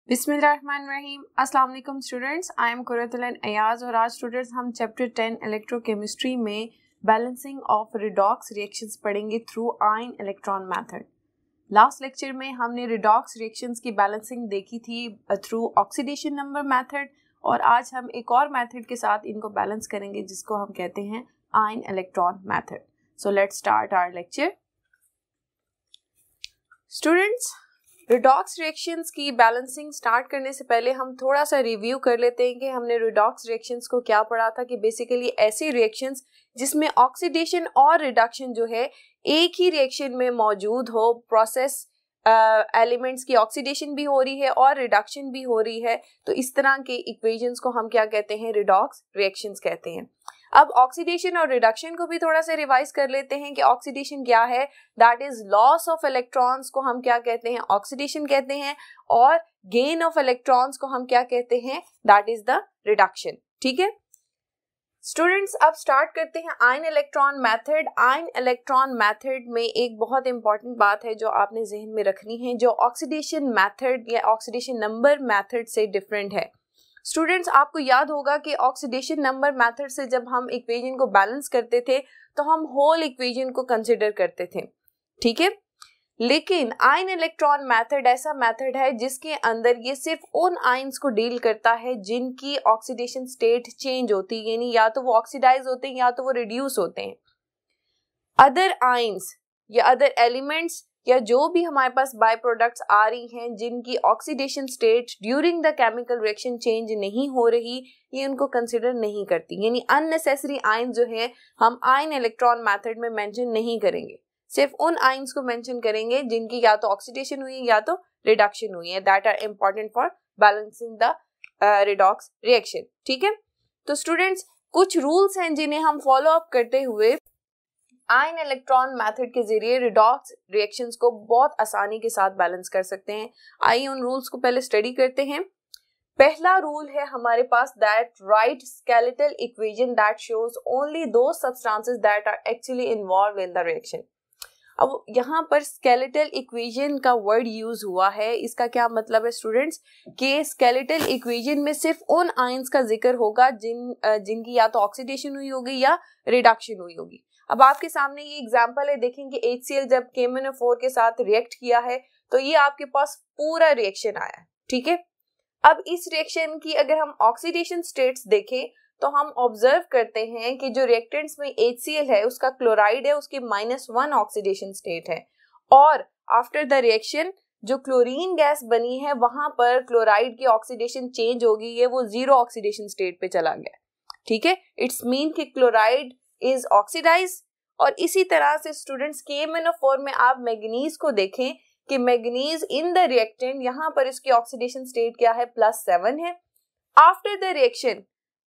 बिस्मिल्लाहिर्रहमानिर्रहीम। अस्सलाम वालेकुम students, I am Qurratul Ayaz और आज स्टूडेंट्स हम चैप्टर 10 इलेक्ट्रोकेमिस्ट्री में बैलेंसिंग ऑफ रिडॉक्स रिएक्शंस पढ़ेंगे through ion electron method. Last lecture में हमने रिडॉक्स रिएक्शंस की बैलेंसिंग देखी थी थ्रू ऑक्सीडेशन नंबर मेथड और आज हम एक और मेथड के साथ इनको बैलेंस करेंगे जिसको हम कहते हैं ion electron method. So let's start our lecture. Students, redox reactions की बैलेंसिंग स्टार्ट करने से पहले हम थोड़ा सा रिव्यू कर लेते हैं कि हमने रिडॉक्स रिएक्शंस को क्या पढ़ा था। कि बेसिकली ऐसी रिएक्शंस जिसमें ऑक्सीडेशन और रिडक्शन जो है एक ही रिएक्शन में मौजूद हो, प्रोसेस एलिमेंट्स की ऑक्सीडेशन भी हो रही है और रिडक्शन भी हो रही है, तो इस तरह के इक्वेशंस को हम क्या कहते हैं, रिडॉक्स रिएक्शंस कहते हैं। अब ऑक्सीडेशन और रिडक्शन को भी थोड़ा सा रिवाइज कर लेते हैं कि ऑक्सीडेशन क्या है, that is loss of electrons को हम क्या कहते हैं, ऑक्सीडेशन कहते हैं, और गेन ऑफ इलेक्ट्रॉन्स को हम क्या कहते हैं, दैट इज द रिडक्शन। ठीक है स्टूडेंट्स, अब स्टार्ट करते हैं ion electron method. Ion electron method में एक बहुत इंपॉर्टेंट बात है जो आपने जहन में रखनी है, जो ऑक्सीडेशन मेथड या ऑक्सीडेशन नंबर मेथड से डिफरेंट है। स्टूडेंट्स, आपको याद होगा कि ऑक्सीडेशन नंबर मेथड से जब हम इक्वेशन को बैलेंस करते थे तो हम होल इक्वेशन को कंसिडर करते थे, ठीक है। लेकिन आयन इलेक्ट्रॉन मेथड ऐसा मेथड है जिसके अंदर ये सिर्फ उन आयन्स को डील करता है जिनकी ऑक्सीडेशन स्टेट चेंज होती है, यानी या तो वो ऑक्सीडाइज होते हैं या तो वो रिड्यूस होते हैं। अदर आयन्स या अदर एलिमेंट्स या जो भी हमारे पास बाय प्रोडक्ट्स आ रही हैं जिनकी oxidation state during the chemical reaction change नहीं हो रही, ये उनको कंसिडर नहीं करती। यानी अननेसेसरी आयन जो है हम आयन इलेक्ट्रॉन मेथड में मेंशन नहीं करेंगे, सिर्फ उन आयन्स को मेंशन करेंगे जिनकी या तो ऑक्सीडेशन हुई है या तो रिडक्शन हुई है, that are important for balancing the redox reaction. ठीक है, तो स्टूडेंट्स कुछ रूल्स हैं जिन्हें हम फॉलो अप करते हुए आयन इलेक्ट्रॉन मेथड के जरिए रिडॉक्स रिएक्शंस को बहुत आसानी के साथ बैलेंस कर सकते हैं। आइए उन रूल्स को पहले स्टडी करते हैं। पहला रूल है हमारे पास, that write skeletal equation that shows only दो substances that are actually involve in the reaction. अब यहाँ पर स्केलेटल इक्वेशन का वर्ड यूज हुआ है, इसका क्या मतलब है स्टूडेंट्स, कि स्केलेटल इक्वेशन में सिर्फ उन आयन्स का जिक्र होगा जिनकी या तो ऑक्सीडेशन हुई होगी या रिडक्शन हुई होगी। अब आपके सामने ये एग्जांपल है, देखें कि HCl जब KMnO4 के साथ रिएक्ट किया है तो ये आपके पास पूरा रिएक्शन आया है, ठीक है। अब इस रिएक्शन की अगर हम ऑक्सीडेशन स्टेट्स देखें तो हम ऑब्जर्व करते हैं कि जो रिएक्टेंट्स में HCl है उसका क्लोराइड है, उसकी -1 ऑक्सीडेशन स्टेट है, और आफ्टर द रिएक्शन जो क्लोरीन गैस बनी है वहां पर क्लोराइड की ऑक्सीडेशन चेंज हो गई है, वो 0 ऑक्सीडेशन स्टेट पे चला गया, ठीक है। इट्स मीन कि क्लोराइड इज ऑक्सीडाइज। और इसी तरह से स्टूडेंट्स KMnO4 में आप मैग्नीज को देखें कि मैग्नीज इन द रिएक्टेंट, यहाँ पर इसकी ऑक्सीडेशन स्टेट क्या है, +7 है। आफ्टर द रिएक्शन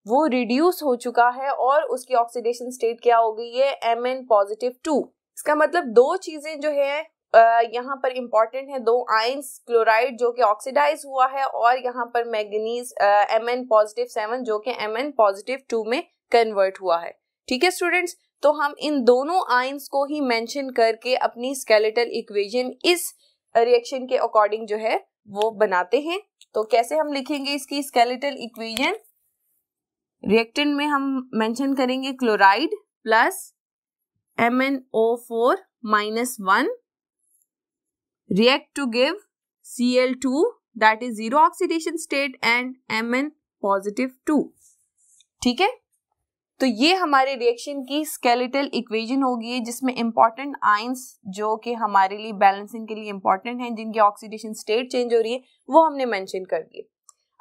वो रिड्यूस हो चुका है और उसकी ऑक्सीडेशन स्टेट क्या हो गई है, Mn+2। इसका मतलब दो चीजें जो है यहाँ पर इंपॉर्टेंट है, दो आयन्स, क्लोराइड जो कि ऑक्सीडाइज हुआ है और यहाँ पर मैग्नीज Mn+7 जो कि Mn+2 में कन्वर्ट हुआ है, ठीक है स्टूडेंट्स। तो हम इन दोनों आयन्स को ही मेंशन करके अपनी स्केलेटल इक्वेशन इस रिएक्शन के अकॉर्डिंग जो है वो बनाते हैं। तो कैसे हम लिखेंगे इसकी स्केलेटल इक्वेशन, रिएक्टेंट में हम मेंशन करेंगे chloride plus MnO4 -1 react to give Cl2 that is 0 oxidation state and Mn+2, ठीक है। तो ये हमारे रिएक्शन की स्केलेटल इक्वेशन होगी जिसमें इंपॉर्टेंट आयंस जो कि हमारे लिए बैलेंसिंग के लिए इंपॉर्टेंट हैं, जिनकी ऑक्सीडेशन स्टेट चेंज हो रही है, वो हमने मेंशन कर दिए।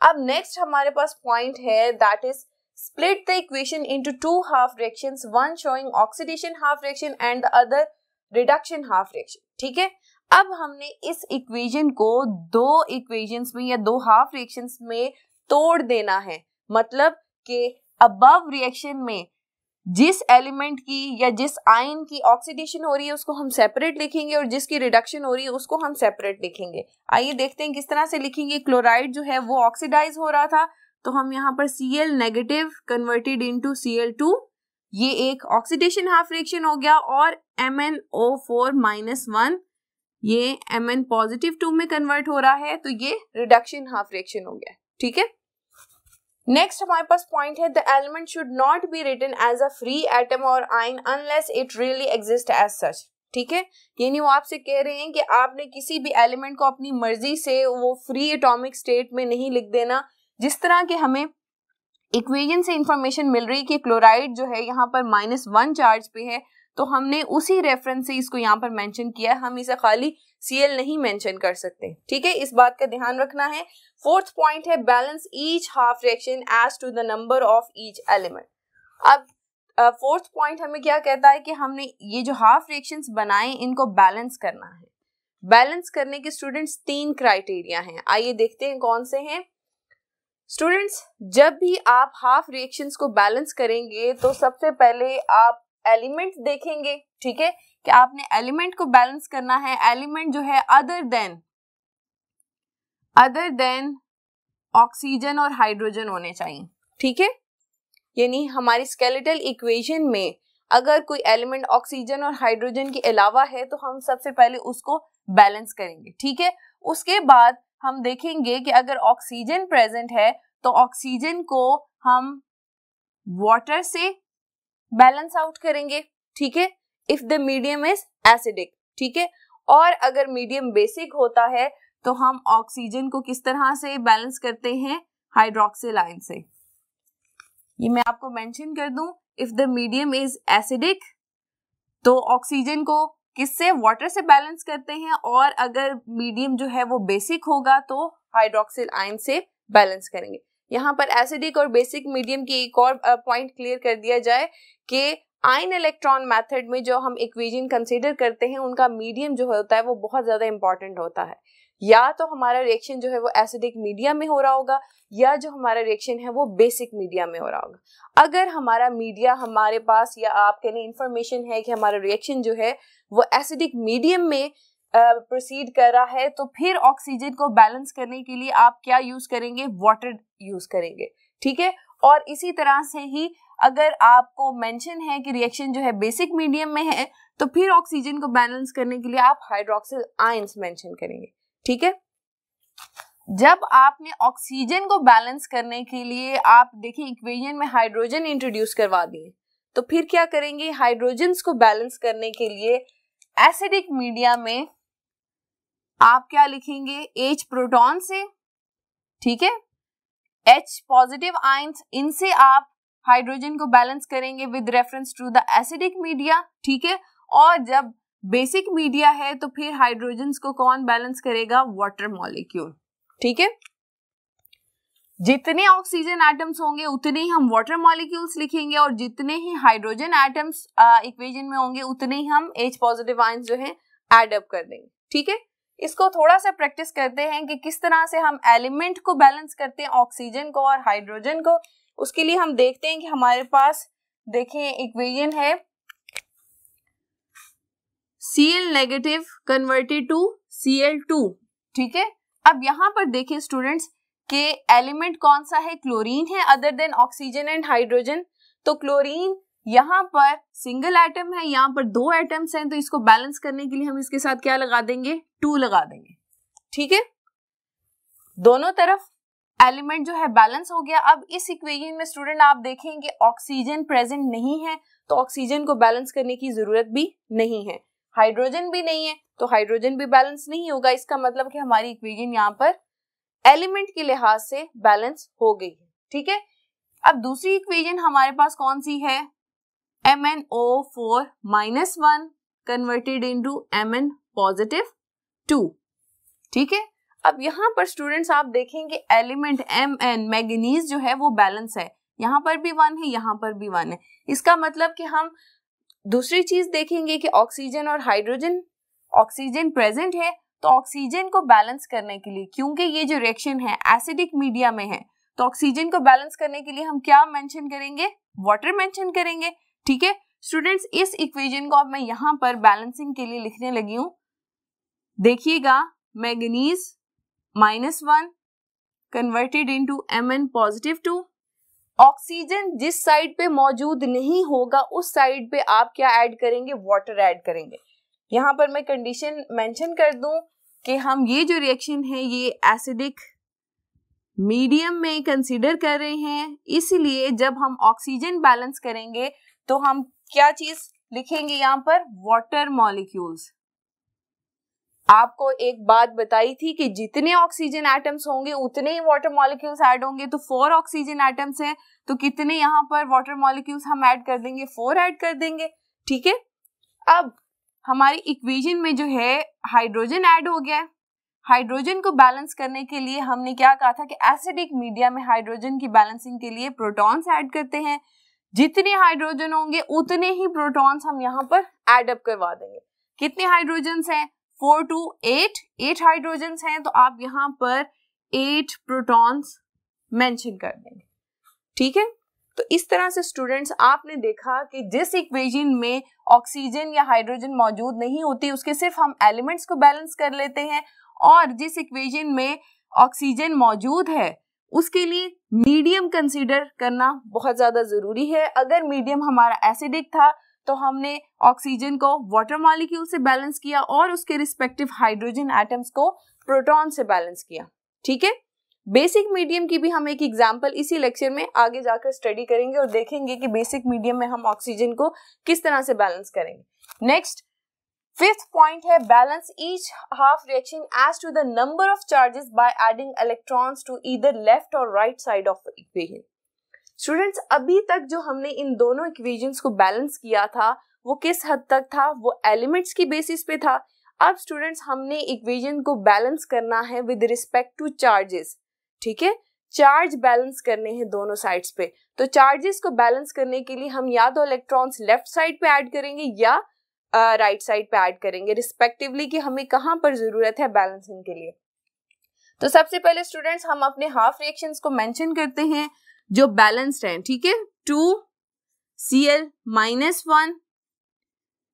अब नेक्स्ट हमारे पास पॉइंट है, that is split the equation into 2 half reactions, one showing oxidation half reaction and the other reduction half reaction, ठीक है। अब हमने इस इक्वेशन को दो इक्वेशंस में या दो हाफ रिएक्शंस में तोड़ देना है, मतलब कि अबव रिएक्शन में जिस एलिमेंट की या जिस आयन की ऑक्सीडेशन हो रही है उसको हम सेपरेट लिखेंगे और जिसकी रिडक्शन हो रही है उसको हम सेपरेट लिखेंगे। आइए देखते हैं किस तरह से लिखेंगे। क्लोराइड जो है वो ऑक्सीडाइज हो रहा था तो हम यहाँ पर Cl negative converted into Cl2, ये एक ऑक्सीडेशन हाफ रिएक्शन हो गया, और MnO4 -1 ये Mn +2 में कन्वर्ट हो रहा है, तो ये रिडक्शन हाफ रिएक्शन हो गया, ठीक है। नेक्स्ट हमारे पास पॉइंट है, the element should not be written as a free atom और ion unless it really exist as such, ठीक है। यानी वो आपसे कह रहे हैं कि आपने किसी भी एलिमेंट को अपनी मर्जी से वो फ्री एटॉमिक स्टेट में नहीं लिख देना। जिस तरह के हमें इक्वेशन से इंफॉर्मेशन मिल रही है कि क्लोराइड जो है यहाँ पर -1 चार्ज पे है, तो हमने उसी रेफरेंस से इसको यहाँ पर मेंशन किया है, हम इसे खाली Cl नहीं मेंशन कर सकते, ठीक है। इस बात का ध्यान रखना है। फोर्थ पॉइंट है, balance each half reaction as to the number of each element. अब फोर्थ पॉइंट हमें क्या कहता है कि हमने ये जो हाफ रिएक्शंस बनाए इनको बैलेंस करना है। बैलेंस करने के स्टूडेंट्स 3 क्राइटेरिया हैं, आइए देखते हैं कौन से हैं। स्टूडेंट्स, जब भी आप हाफ रिएक्शंस को बैलेंस करेंगे तो सबसे पहले आप एलिमेंट देखेंगे, ठीक है, कि आपने एलिमेंट को बैलेंस करना है। एलिमेंट जो है अदर देन ऑक्सीजन और हाइड्रोजन होने चाहिए, ठीक है। यानी हमारी स्केलेटल इक्वेशन में अगर कोई एलिमेंट ऑक्सीजन और हाइड्रोजन के अलावा है तो हम सबसे पहले उसको बैलेंस करेंगे, ठीक है। उसके बाद हम देखेंगे कि अगर ऑक्सीजन प्रेजेंट है तो ऑक्सीजन को हम वाटर से बैलेंस आउट करेंगे, ठीक है, if the medium is acidic, ठीक है। और अगर मीडियम बेसिक होता है तो हम ऑक्सीजन को किस तरह से बैलेंस करते हैं, हाइड्रोक्सिल आयन से। ये मैं आपको मेंशन कर दूं, if the medium is acidic तो ऑक्सीजन को किससे, वाटर से बैलेंस करते हैं, और अगर मीडियम जो है वो बेसिक होगा तो हाइड्रोक्सिल आयन से बैलेंस करेंगे। यहाँ पर एसिडिक और बेसिक मीडियम की एक और पॉइंट क्लियर कर दिया जाए कि आयन इलेक्ट्रॉन मेथड में जो हम इक्वेशन कंसीडर करते हैं उनका मीडियम जो होता है वो बहुत ज्यादा इंपॉर्टेंट होता है। या तो हमारा रिएक्शन जो है वो एसिडिक मीडियम में हो रहा होगा या जो हमारा रिएक्शन है वो बेसिक मीडियम में हो रहा होगा। अगर हमारा मीडिया हमारे पास या आपके लिए इंफॉर्मेशन है कि हमारा रिएक्शन जो है वो एसिडिक मीडियम में प्रोसीड कर रहा है, तो फिर ऑक्सीजन को बैलेंस करने के लिए आप क्या यूज करेंगे, वाटर यूज करेंगे, ठीक है। और इसी तरह से ही अगर आपको मेंशन है कि रिएक्शन जो है बेसिक मीडियम में है तो फिर ऑक्सीजन को बैलेंस करने के लिए आप हाइड्रोक्सिल आयंस मेंशन करेंगे, ठीक है। जब आपने ऑक्सीजन को बैलेंस करने के लिए आप देखिए इक्वेशन में हाइड्रोजन इंट्रोड्यूस करवा दिए, तो फिर क्या करेंगे, हाइड्रोजन्स को बैलेंस करने के लिए एसिडिक मीडिया में आप क्या लिखेंगे, H प्रोटॉन से, ठीक है, H पॉजिटिव आयंस, इनसे आप हाइड्रोजन को बैलेंस करेंगे with reference to the acidic media, ठीक है। और जब बेसिक मीडिया है तो फिर हाइड्रोजन्स को कौन बैलेंस करेगा, वाटर मॉलिक्यूल, ठीक है। जितने ऑक्सीजन एटम्स होंगे उतने ही हम वाटर मॉलिक्यूल्स लिखेंगे और जितने ही हाइड्रोजन एटम्स इक्वेशन में होंगे उतने ही हम H पॉजिटिव आयंस जो है एड अप कर देंगे, ठीक है। इसको थोड़ा सा प्रैक्टिस करते हैं कि किस तरह से हम एलिमेंट को बैलेंस करते हैं, ऑक्सीजन को और हाइड्रोजन को। उसके लिए हम देखते हैं कि हमारे पास देखें इक्वेशन है Cl negative converted to Cl2, ठीक है। अब यहाँ पर देखें स्टूडेंट्स के एलिमेंट कौन सा है, क्लोरीन है, other than oxygen and hydrogen. तो क्लोरीन यहाँ पर सिंगल एटम है, यहाँ पर 2 एटम्स हैं, तो इसको बैलेंस करने के लिए हम इसके साथ क्या लगा देंगे, 2 लगा देंगे, ठीक है। दोनों तरफ एलिमेंट जो है बैलेंस हो गया। अब इस इक्वेशन में स्टूडेंट आप देखेंगे ऑक्सीजन प्रेजेंट नहीं है तो ऑक्सीजन को बैलेंस करने की जरूरत भी नहीं है, हाइड्रोजन भी नहीं है तो हाइड्रोजन भी बैलेंस नहीं होगा। इसका मतलब कि हमारी इक्वेशन यहाँ पर एलिमेंट के लिहाज से बैलेंस हो गई है, ठीक है। अब दूसरी इक्वेशन हमारे पास कौन सी है, MnO4 -1 कन्वर्टेड इनटू Mn +2, ठीक है। अब यहाँ पर स्टूडेंट्स आप देखेंगे एलिमेंट Mn मैग्नीज जो है वो बैलेंस है, यहाँ पर भी 1 है, यहाँ पर भी 1 है। इसका मतलब कि हम दूसरी चीज देखेंगे कि ऑक्सीजन और हाइड्रोजन, ऑक्सीजन प्रेजेंट है तो ऑक्सीजन को बैलेंस करने के लिए, क्योंकि ये जो रिएक्शन है एसिडिक मीडिया में है, तो ऑक्सीजन को बैलेंस करने के लिए हम क्या मेंशन करेंगे, वाटर मेंशन करेंगे, ठीक है। स्टूडेंट्स इस इक्वेशन को अब मैं यहाँ पर बैलेंसिंग के लिए लिखने लगी हूँ। देखिएगा manganese -1 converted into Mn +2। Oxygen जिस साइड पे मौजूद नहीं होगा उस साइड पे आप क्या ऐड करेंगे, वाटर ऐड करेंगे। यहाँ पर मैं कंडीशन मेंशन कर दूं कि हम ये जो रिएक्शन है ये एसिडिक मीडियम में कंसीडर कर रहे हैं, इसलिए जब हम ऑक्सीजन बैलेंस करेंगे तो हम क्या चीज लिखेंगे यहाँ पर, वाटर मॉलिक्यूल्स। आपको एक बात बताई थी कि जितने ऑक्सीजन एटम्स होंगे उतने ही वाटर मॉलिक्यूल्स ऐड होंगे, तो 4 ऑक्सीजन एटम्स हैं तो कितने यहाँ पर वाटर मॉलिक्यूल्स हम ऐड कर देंगे, 4 ऐड कर देंगे। ठीक है, अब हमारी इक्वेशन में जो है हाइड्रोजन ऐड हो गया है। हाइड्रोजन को बैलेंस करने के लिए हमने क्या कहा था कि एसिडिक मीडिया में हाइड्रोजन की बैलेंसिंग के लिए प्रोटॉन्स ऐड करते हैं। जितने हाइड्रोजन होंगे उतने ही प्रोटॉन्स हम यहाँ पर ऐड अप करवा देंगे। कितने हाइड्रोजन्स हैं, 4 to 8 हाइड्रोजन्स हैं, तो आप यहाँ पर 8 प्रोटॉन्स मेंशन कर देंगे। ठीक है, तो इस तरह से स्टूडेंट्स आपने देखा कि जिस इक्वेशन में ऑक्सीजन या हाइड्रोजन मौजूद नहीं होती उसके सिर्फ हम एलिमेंट्स को बैलेंस कर लेते हैं, और जिस इक्वेशन में ऑक्सीजन मौजूद है उसके लिए मीडियम कंसीडर करना बहुत ज्यादा जरूरी है। अगर मीडियम हमारा एसिडिक था तो हमने ऑक्सीजन को वाटर मॉलिक्यूल से बैलेंस किया और उसके रिस्पेक्टिव हाइड्रोजन एटम्स को प्रोटॉन से बैलेंस किया। ठीक है, बेसिक मीडियम की भी हम एक एग्जांपल इसी लेक्चर में आगे जाकर स्टडी करेंगे और देखेंगे कि बेसिक मीडियम में हम ऑक्सीजन को किस तरह से बैलेंस करेंगे। नेक्स्ट 5th पॉइंट है balance each half reaction as to the number of charges by adding electrons to either left और right side of equation. Students अभी तक जो हमने इन दोनों इक्वेशंस को बैलेंस किया था वो किस हद तक था, वो एलिमेंट्स की बेसिस पे था। अब स्टूडेंट्स हमने इक्वेशन को बैलेंस करना है विद रिस्पेक्ट टू चार्जेस। ठीक है, चार्ज बैलेंस करने हैं दोनों साइड्स पे। तो चार्जेस को बैलेंस करने के लिए हम या तो इलेक्ट्रॉन्स लेफ्ट साइड पे ऐड करेंगे या राइट साइड पे ऐड करेंगे रिस्पेक्टिवली, कि हमें कहां पर जरूरत है बैलेंसिंग के लिए। तो सबसे पहले स्टूडेंट्स हम अपने हाफ रिएक्शंस को मेंशन करते हैं जो बैलेंस्ड हैं। ठीक है, 2Cl-1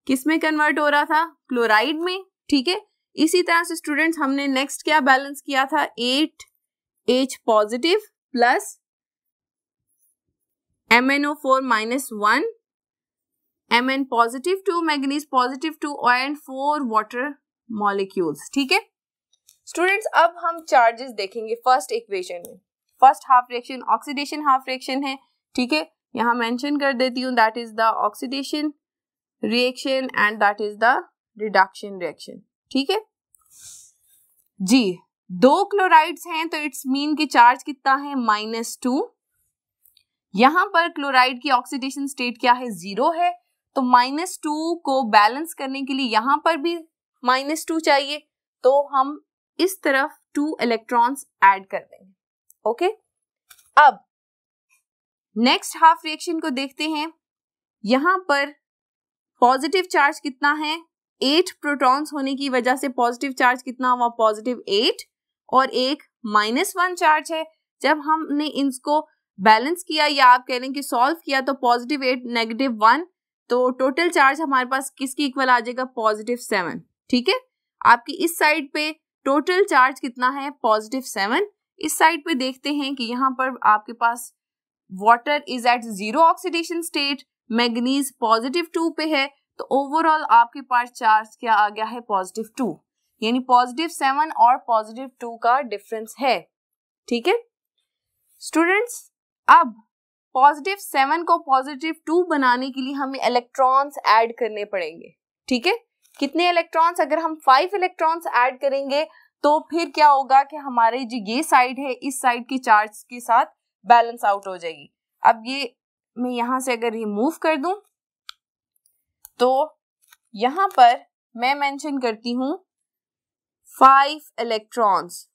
किस में कन्वर्ट हो रहा था, क्लोराइड में। ठीक है, इसी तरह से स्टूडेंट्स हमने नेक्स्ट क्या बैलेंस किया था, 8H positive plus MnO4-1, Mn positive 2, manganese positive 2 and 4 water molecules. ठीक है स्टूडेंट्स, अब हम चार्जेस देखेंगे फर्स्ट इक्वेशन में। First half reaction oxidation half reaction है। ठीक है, यहां मेंशन कर देती हूं, that is the oxidation reaction and that is the reduction reaction. ठीक है जी, 2 क्लोराइड्स हैं तो इट्स मीन कि चार्ज कितना है, -2। यहां पर क्लोराइड की ऑक्सीडेशन स्टेट क्या है, 0 है, तो -2 को बैलेंस करने के लिए यहां पर भी -2 चाहिए, तो हम इस तरफ 2 इलेक्ट्रॉन्स ऐड कर देंगे। ओके, अब नेक्स्ट हाफ रिएक्शन को देखते हैं। यहां पर पॉजिटिव चार्ज कितना है, 8 प्रोटॉन्स होने की वजह से पॉजिटिव चार्ज कितना हुआ, +8, और एक -1 चार्ज है। जब हमने इनको बैलेंस किया या आप कह रहे हैं कि सॉल्व किया तो +8 -1, तो टोटल चार्ज हमारे पास किसकी इक्वल आ जाएगा, +7। ठीक है, आपकी इस साइड पे टोटल चार्ज कितना है, +7। इस साइड पे देखते हैं कि यहाँ पर आपके पास water is at 0 oxidation state, manganese +2 पे है, तो ओवरऑल आपके पास चार्ज क्या आ गया है, +2, यानी +7 और +2 का डिफरेंस है। ठीक है स्टूडेंट्स, अब +7 को +2 बनाने के लिए हमें इलेक्ट्रॉन्स ऐड करने पड़ेंगे। ठीक है, कितने इलेक्ट्रॉन्स, अगर हम 5 इलेक्ट्रॉन्स ऐड करेंगे तो फिर क्या होगा कि हमारे जो ये साइड है इस साइड की चार्ज के साथ बैलेंस आउट हो जाएगी। अब ये मैं यहां से अगर रिमूव कर दूं तो यहां पर मैं मेंशन करती हूं 5 इलेक्ट्रॉन्स।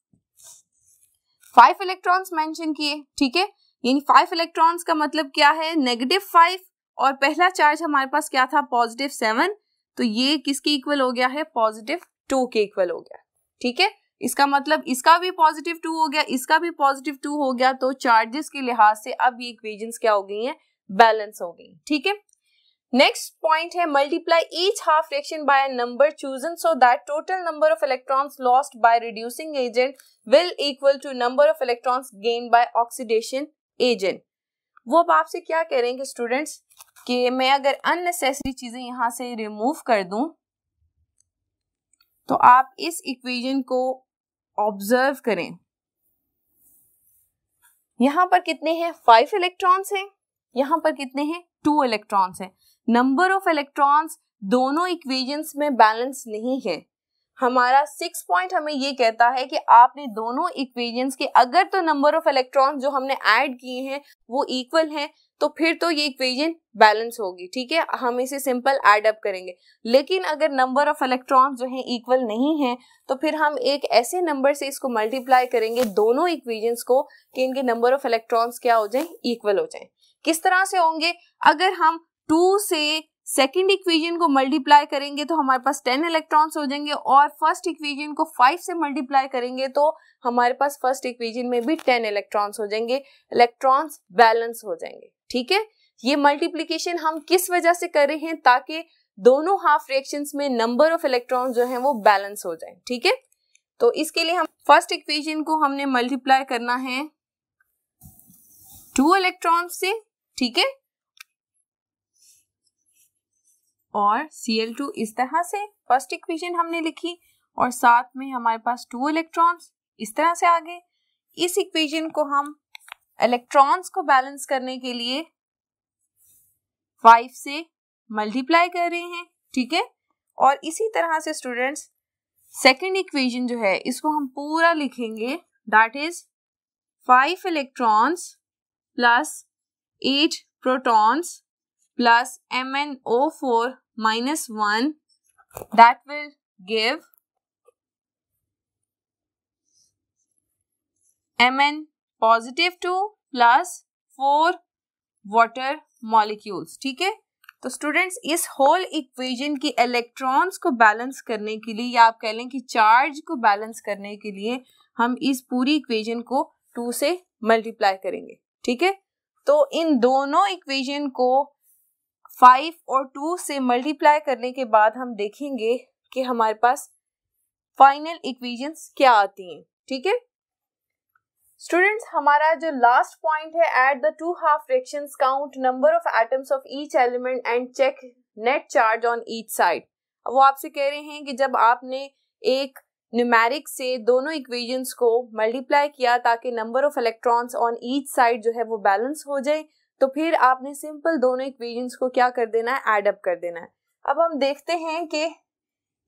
5 इलेक्ट्रॉन्स मेंशन किए। ठीक है, यानी 5 इलेक्ट्रॉन्स का मतलब क्या है, -5, और पहला चार्ज हमारे पास क्या था, +7, तो ये किसके इक्वल हो गया है, +2 के इक्वल हो गया। ठीक है, इसका मतलब इसका भी +2 हो गया, इसका भी +2 हो गया, तो चार्जेस के लिहाज से अब ये इक्वेशंस क्या हो गई हैं, बैलेंस हो गई। ठीक है, नेक्स्ट पॉइंट है multiply each half reaction by a number chosen so that total number of electrons lost by reducing agent will equal to number of electrons gain by oxidation agent. वो अब आपसे क्या कह रहे हैं कि स्टूडेंट्स कि मैं अगर अननेसेसरी चीजें यहां से रिमूव कर दूं तो आप इस इक्वेशन को ऑब्जर्व करें। यहाँ पर कितने हैं? 5 इलेक्ट्रॉन्स हैं, यहाँ पर कितने हैं? 2 इलेक्ट्रॉन्स हैं। नंबर ऑफ इलेक्ट्रॉन्स दोनों इक्वेशंस में बैलेंस नहीं है। हमारा 6 पॉइंट हमें ये कहता है कि आपने दोनों इक्वेशंस के अगर तो नंबर ऑफ इलेक्ट्रॉन्स जो हमने ऐड किए हैं वो इक्वल हैं तो फिर तो ये इक्वेशन बैलेंस होगी, ठीक है, हम इसे सिंपल ऐड अप करेंगे। लेकिन अगर नंबर ऑफ इलेक्ट्रॉन्स जो हैं इक्वल नहीं है तो फिर हम एक ऐसे नंबर से इसको मल्टीप्लाई करेंगे दोनों इक्वेशंस को कि इनके नंबर ऑफ इलेक्ट्रॉन्स क्या हो जाएं? इक्वल हो जाएं। किस तरह से होंगे? अगर हम 2 से सेकेंड इक्वेशन को मल्टीप्लाई करेंगे तो हमारे पास 10 इलेक्ट्रॉन्स हो जाएंगे और फर्स्ट इक्वेशन को 5 से मल्टीप्लाई करेंगे तो हमारे पास फर्स्ट इक्वेशन में भी 10 इलेक्ट्रॉन्स हो जाएंगे, इलेक्ट्रॉन्स बैलेंस हो जाएंगे, ठीक है। ये मल्टीप्लिकेशन हम किस वजह से कर रहे हैं? ताकि दोनों हाफ रिएक्शंस में नंबर ऑफ इलेक्ट्रॉन्स जो हैं वो बैलेंस हो जाएं, ठीक है। तो इसके लिए हम फर्स्ट इक्वेशन को हमने मल्टीप्लाई करना है 2 इलेक्ट्रॉन्स से, ठीक है, और Cl2 इस तरह से फर्स्ट इक्वेशन हमने लिखी और साथ में हमारे पास 2 इलेक्ट्रॉन्स इस तरह से आ गए। इस इक्वेशन को हम इलेक्ट्रॉन्स को बैलेंस करने के लिए 5 से मल्टीप्लाई कर रहे हैं, ठीक है। और इसी तरह से स्टूडेंट्स सेकंड इक्वेशन जो है इसको हम पूरा लिखेंगे, that is 5 electrons plus 8 protons plus MnO4 minus 1 that will give Mn positive 2 plus 4 water molecules, ठीक है। तो स्टूडेंट्स इस होल इक्वेशन की इलेक्ट्रॉन्स को बैलेंस करने के लिए या आप कह लें कि चार्ज को बैलेंस करने के लिए हम इस पूरी इक्वेशन को 2 से मल्टीप्लाई करेंगे, ठीक है। तो इन दोनों इक्वेशन को 5 और 2 से मल्टीप्लाई करने के बाद हम देखेंगे कि हमारे पास फाइनल इक्वेशंस क्या आती हैं, ठीक है। स्टूडेंट्स हमारा जो लास्ट पॉइंट है, at the 2 half fractions count number of atoms of each element and check net charge on each side. अब वो आपसे कह रहे हैं कि जब आपने एक न्यूमेरिक से दोनों इक्वेशंस को मल्टीप्लाई किया ताकि number of electrons on each side जो है वो बैलेंस हो जाए, तो फिर आपने सिंपल दोनों इक्वेशंस को क्या कर देना है? ऐड अप कर देना है। अब हम देखते हैं कि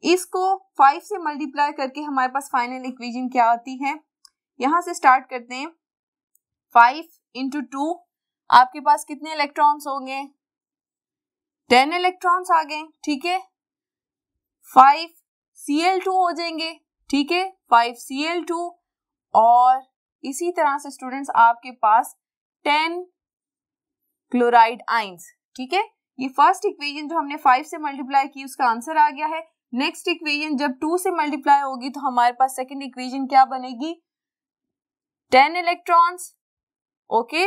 इसको 5 से मल्टीप्लाई करके हमारे पास फाइनल इक्वेशन क्या आती है। यहां से स्टार्ट करते हैं। 5 into 2 आपके पास कितने इलेक्ट्रॉन्स होंगे? 10 इलेक्ट्रॉन्स आ गए, ठीक है। 5 Cl2 हो जाएंगे, ठीक है, 5 Cl2 और इसी तरह से स्टूडेंट्स आपके पास 10 क्लोराइड आइंस, ठीक है। ये फर्स्ट इक्वेशन जो हमने 5 से मल्टीप्लाई की उसका आंसर आ गया है। नेक्स्ट इक्वेशन जब 2 से मल्टीप्लाई होगी तो हमारे पास सेकंड इक्वेशन क्या बनेगी? 10 इलेक्ट्रॉन्स, ओके,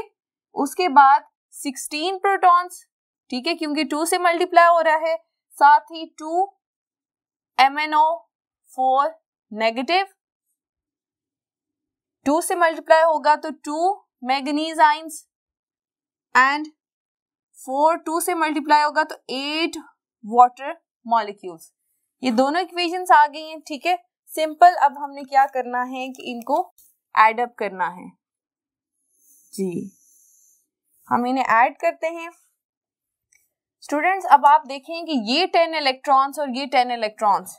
उसके बाद 16 प्रोटॉन्स, ठीक है, क्योंकि 2 से मल्टीप्लाई हो रहा है, साथ ही 2 MnO4 नेगेटिव, 2 से मल्टीप्लाई होगा तो 2 मैंगनीज आइंस एंड 4 2 से मल्टीप्लाई होगा तो 8 वाटर मॉलिक्यूल्स। ये दोनों इक्वेशंस आ गई हैं, ठीक है। सिंपल अब हमने क्या करना है कि इनको ऐड अप करना है जी। हम इन्हें ऐड करते हैं। स्टूडेंट्स अब आप देखें कि ये 10 इलेक्ट्रॉन्स और ये 10 इलेक्ट्रॉन्स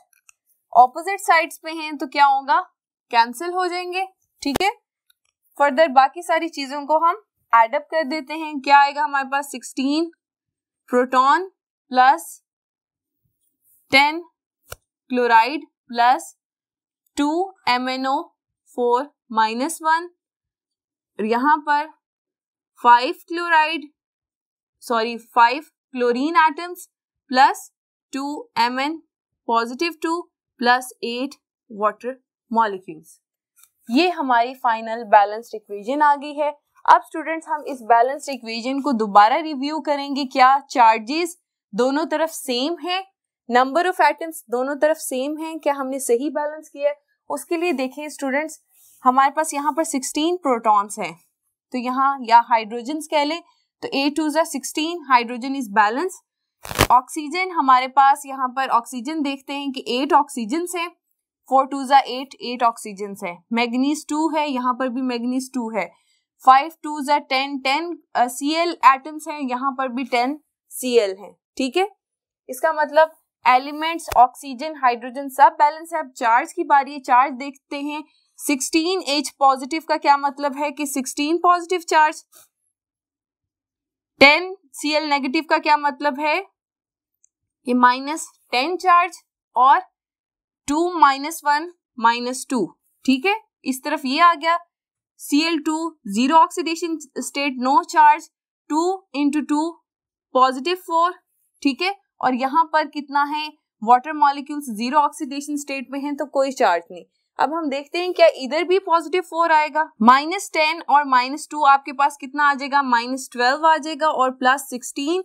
ऑपोजिट साइड्स पे हैं तो क्या होगा? कैंसिल हो जाएंगे, ठीक है। फर्दर बाकी सारी चीजों को हम ऐड अप कर देते हैं। क्या आएगा हमारे पास? 16 proton plus 10 chloride plus 2 MnO4 minus 1, यहां पर 5 chlorine atoms plus 2 Mn positive 2 plus 8 water molecules. ये हमारी फाइनल बैलेंस्ड इक्वेशन आ गई है। अब स्टूडेंट्स हम इस बैलेंस्ड इक्वेशन को दोबारा रिव्यू करेंगे। क्या चार्जेस दोनों तरफ सेम है? नंबर ऑफ एटम्स दोनों तरफ सेम है? क्या हमने सही बैलेंस किया है? उसके लिए देखें स्टूडेंट्स, हमारे पास यहाँ पर 16 प्रोटॉन्स हैं, तो यहाँ या हाइड्रोजन कह लें तो 8 2 16, हाइड्रोजन इज बैलेंस। ऑक्सीजन हमारे पास यहाँ पर ऑक्सीजन देखते हैं कि 8 ऑक्सीजन हैं, 4 2 जा 8, 8 ऑक्सीजन है। मैग्नीज 2 है, यहाँ पर भी मैग्नीज 2 है। 5 2 जा 10, 10 Cl एटम्स हैं, यहाँ पर भी 10 Cl हैं। ठीक है, इसका मतलब एलिमेंट्स ऑक्सीजन हाइड्रोजन सब बैलेंस है। अब चार्ज की बारी है, चार्ज देखते हैं। 16H पॉजिटिव का क्या मतलब है कि 16 पॉजिटिव चार्ज। 10 Cl नेगेटिव का क्या मतलब है कि -10 चार्ज, और 2 -1 -2। ठीक है, इस तरफ ये आ गया। Cl2 zero oxidation state, no charge, 2 × 2 +4। ठीक है, और यहाँ पर कितना है, water molecules zero oxidation state में हैं तो कोई चार्ज नहीं। अब हम देखते हैं क्या इधर भी +4 आएगा। -10 और -2 आपके पास कितना आ जाएगा, -12 आ जाएगा, और +16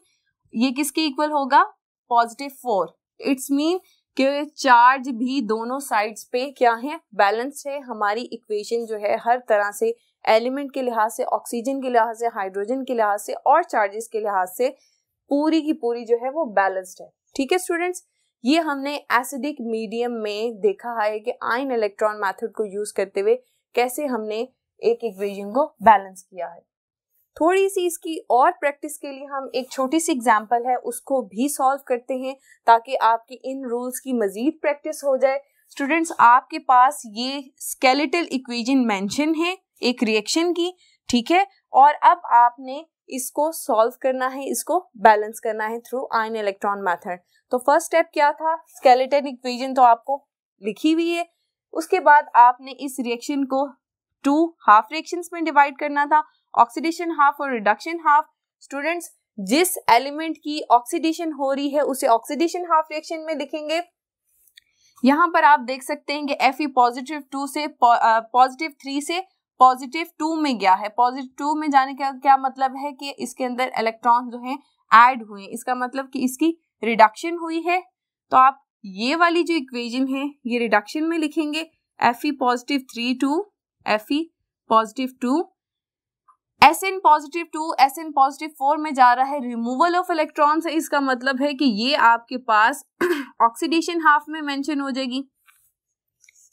ये किसके इक्वल होगा, +4। इट्स मीन कि चार्ज भी दोनों साइड्स पे क्या है, बैलेंस है। हमारी इक्वेशन जो है हर तरह से एलिमेंट के लिहाज से, ऑक्सीजन के लिहाज से, हाइड्रोजन के लिहाज से और चार्जेस के लिहाज से पूरी की पूरी जो है वो बैलेंस्ड है। ठीक है स्टूडेंट्स, ये हमने एसिडिक मीडियम में देखा है कि आयन इलेक्ट्रॉन मेथड को यूज करते हुए कैसे हमने एक इक्वेशन को बैलेंस किया है। थोड़ी सी इसकी और प्रैक्टिस के लिए हम एक छोटी सी एग्जांपल है उसको भी सॉल्व करते हैं ताकि आपकी इन रूल्स की मजीद प्रैक्टिस हो जाए। स्टूडेंट्स, आपके पास ये स्केलेटल इक्वेशन मेंशन है एक रिएक्शन की, ठीक है, और अब आपने इसको सॉल्व करना है, इसको बैलेंस करना है थ्रू आयन इलेक्ट्रॉन मेथड। तो फर्स्ट स्टेप क्या था, स्केलेटल इक्वेशन तो आपको लिखी हुई है। उसके बाद आपने इस रिएक्शन को 2 हाफ रिएक्शंस में डिवाइड करना था, ऑक्सीडेशन हाफ और रिडक्शन हाफ। स्टूडेंट्स, जिस एलिमेंट की ऑक्सीडेशन हो रही है उसे ऑक्सीडेशन हाफ रिएक्शन में लिखेंगे। यहाँ पर आप देख सकते हैं कि Fe +2 से +3 से +2 में गया है। +2 में जाने का क्या मतलब है कि इसके अंदर इलेक्ट्रॉन जो हैं ऐड हुए, इसका मतलब कि इसकी रिडक्शन हुई है। तो आप ये वाली जो इक्वेशन है ये रिडक्शन में लिखेंगे, Fe +3 to Fe +2, Sn +2 Sn +4 में जा रहा है, रिमूवल ऑफ इलेक्ट्रॉन्स है। इसका मतलब है कि ये आपके पास ऑक्सीडेशन हाफ में मेंशन हो जाएगी।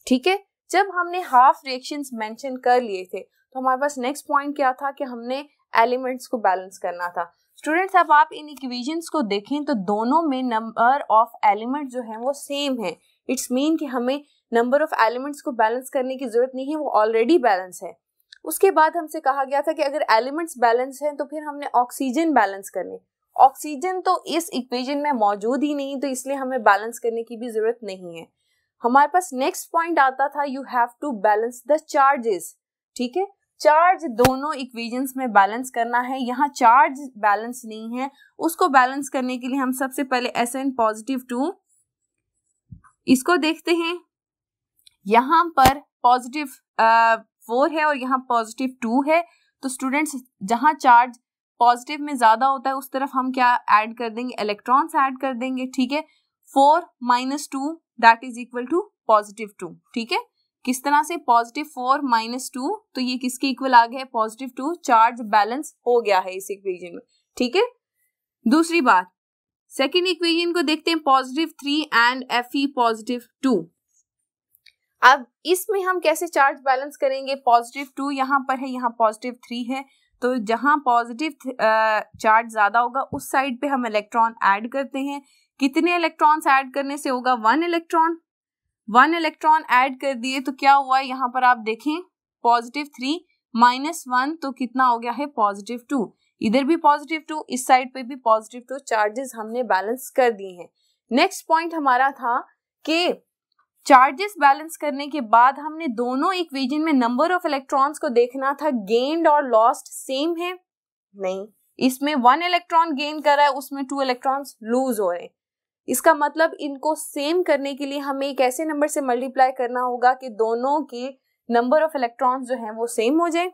ठीक है, जब हमने हाफ रिएक्शंस मेंशन कर लिए थे तो हमारे पास नेक्स्ट पॉइंट क्या था कि हमने एलिमेंट्स को बैलेंस करना था। स्टूडेंट्स, अब आप इन इक्वेशंस को देखें तो दोनों में नंबर ऑफ एलिमेंट जो है वो सेम है। इट्स मीन कि हमें नंबर ऑफ एलिमेंट्स को बैलेंस करने की जरूरत नहीं है, वो ऑलरेडी बैलेंस है। उसके बाद हमसे कहा गया था कि अगर एलिमेंट्स बैलेंस हैं तो फिर हमने ऑक्सीजन बैलेंस करने। ऑक्सीजन तो इस इक्वेशन में मौजूद ही नहीं, तो इसलिए हमें बैलेंस करने की भी जरूरत नहीं है। हमारे पास नेक्स्ट पॉइंट आता था, you have to balance the charges. ठीक है, चार्ज दोनों इक्वेशंस में बैलेंस करना है। यहाँ चार्ज बैलेंस नहीं है, उसको बैलेंस करने के लिए हम सबसे पहले Sn +2 इसको देखते हैं। यहाँ पर +4 है और यहाँ +2 है। तो स्टूडेंट्स, जहाँ चार्ज पॉजिटिव में ज्यादा होता है उस तरफ हम क्या ऐड कर देंगे, इलेक्ट्रॉन्स ऐड कर देंगे। ठीक है, 4 - 2 दैट इज इक्वल टू +2। ठीक है, किस तरह से, +4 - 2, तो ये किसके इक्वल आ गया है, +2। चार्ज बैलेंस हो गया है इस इक्वेशन में। ठीक है, दूसरी बात, सेकेंड इक्वेशन को देखते हैं, +3 एंड Fe +2। अब इसमें हम कैसे चार्ज बैलेंस करेंगे, +2 यहाँ पर है, यहाँ +3 है, तो जहां पॉजिटिव चार्ज ज्यादा होगा उस साइड पे हम इलेक्ट्रॉन ऐड करते हैं। कितने इलेक्ट्रॉन्स ऐड करने से होगा, 1 इलेक्ट्रॉन। 1 इलेक्ट्रॉन ऐड कर दिए तो क्या हुआ, यहाँ पर आप देखें +3 - 1 तो कितना हो गया है, +2। इधर भी +2, इस साइड पे भी +2, चार्जेस हमने बैलेंस कर दिए हैं। नेक्स्ट पॉइंट हमारा था कि चार्जेस बैलेंस करने के बाद हमने दोनों इक्वेशन में नंबर ऑफ इलेक्ट्रॉन्स को देखना था, गेन्ड और लॉस्ट सेम है नहीं, इसमें 1 इलेक्ट्रॉन गेन कर रहा है, उसमें 2 इलेक्ट्रॉन्स लूज हो रहे हैं। इसका मतलब इनको सेम करने के लिए हमें एक ऐसे नंबर से मल्टीप्लाई करना होगा कि दोनों के नंबर ऑफ इलेक्ट्रॉन्स जो हैं वो सेम हो जाए।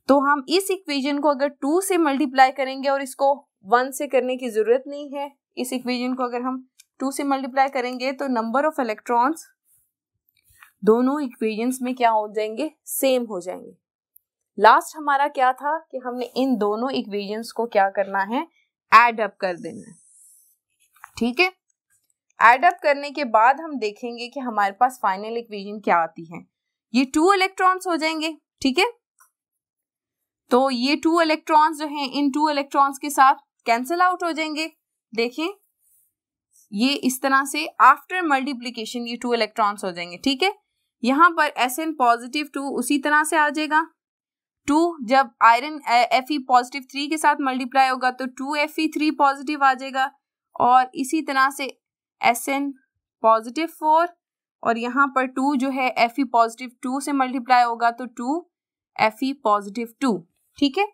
तो हम इस इक्वेशन को अगर 2 से मल्टीप्लाई करेंगे और इसको 1 से करने की जरूरत नहीं है, इस इक्वेशन को अगर हम 2 से मल्टीप्लाई करेंगे तो नंबर ऑफ इलेक्ट्रॉन्स दोनों इक्वेशंस में क्या हो जाएंगे, सेम हो जाएंगे। लास्ट हमारा क्या था कि हमने इन दोनों इक्वेशंस को क्या करना है, ऐड अप कर देना है। ठीक है, ऐड अप करने के बाद हम देखेंगे कि हमारे पास फाइनल इक्वेशन क्या आती है। ये 2 इलेक्ट्रॉन्स हो जाएंगे, ठीक है। तो ये 2 इलेक्ट्रॉन्स जो हैं इन 2 इलेक्ट्रॉन्स के साथ कैंसिल आउट हो जाएंगे। देखें ये इस तरह से आफ्टर मल्टीप्लिकेशन ये 2 इलेक्ट्रॉन्स हो जाएंगे, ठीक है। यहाँ पर Sn पॉजिटिव 2 उसी तरह से आ जाएगा। 2 जब आयरन Fe पॉजिटिव 3 के साथ मल्टीप्लाई होगा तो 2Fe3 पॉजिटिव आ जाएगा, और इसी तरह से Sn पॉजिटिव 4 और यहाँ पर 2 जो है Fe पॉजिटिव 2 से मल्टीप्लाई होगा तो 2Fe पॉजिटिव 2, ठीक है।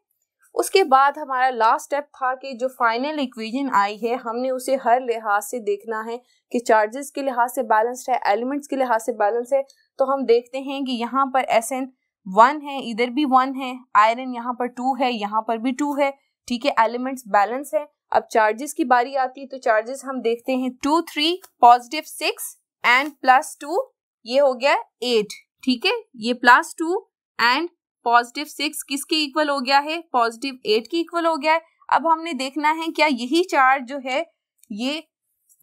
उसके बाद हमारा लास्ट स्टेप था कि जो फाइनल इक्वेशन आई है हमने उसे हर लिहाज से देखना है कि चार्जेस के लिहाज से बैलेंस्ड है, एलिमेंट्स के लिहाज से बैलेंस है। तो हम देखते हैं कि यहाँ पर Sn 1 है, इधर भी 1 है, आयरन यहाँ पर 2 है, यहाँ पर भी 2 है, ठीक है। एलिमेंट्स बैलेंस है। अब चार्जेस की बारी आती है तो चार्जेस हम देखते हैं 2 3 पॉजिटिव 6 एंड प्लस 2 ये हो गया 8, ठीक है। ये प्लस 2 एंड पॉजिटिव 6 किसके इक्वल हो गया है, पॉजिटिव 8 के इक्वल हो गया है। अब हमने देखना है क्या यही चार्ज जो है ये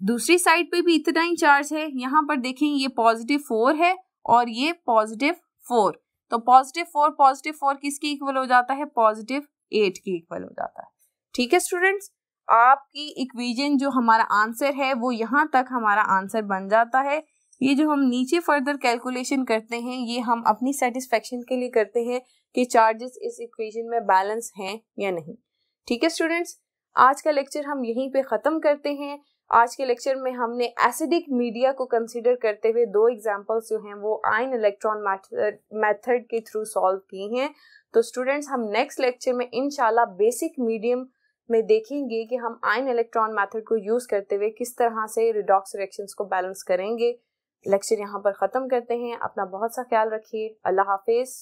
दूसरी साइड पे भी इतना ही चार्ज है। यहाँ पर देखें ये पॉजिटिव 4 है और ये पॉजिटिव 4, तो पॉजिटिव 4 किसके इक्वल हो जाता है, पॉजिटिव 8 के इक्वल हो जाता है, ठीक है स्टूडेंट्स। आपकी इक्वेशन जो हमारा आंसर है वो यहाँ तक हमारा आंसर बन जाता है। ये जो हम नीचे फर्दर कैलकुलेशन करते हैं ये हम अपनी सेटिस्फेक्शन के लिए करते हैं कि चार्जेस इस इक्वेशन में बैलेंस हैं या नहीं, ठीक है स्टूडेंट्स। आज का लेक्चर हम यहीं पे ख़त्म करते हैं। आज के लेक्चर में हमने एसिडिक मीडिया को कंसीडर करते हुए 2 एग्जांपल्स जो हैं वो आयन इलेक्ट्रॉन मेथड के थ्रू सॉल्व की हैं। तो स्टूडेंट्स हम नेक्स्ट लेक्चर में इंशाल्लाह बेसिक मीडियम में देखेंगे कि हम आयन इलेक्ट्रॉन मेथड को यूज़ करते हुए किस तरह से रिडॉक्स रिएक्शंस को बैलेंस करेंगे। लेक्चर यहाँ पर ख़त्म करते हैं। अपना बहुत सा ख्याल रखिए। अल्लाह हाफिज़।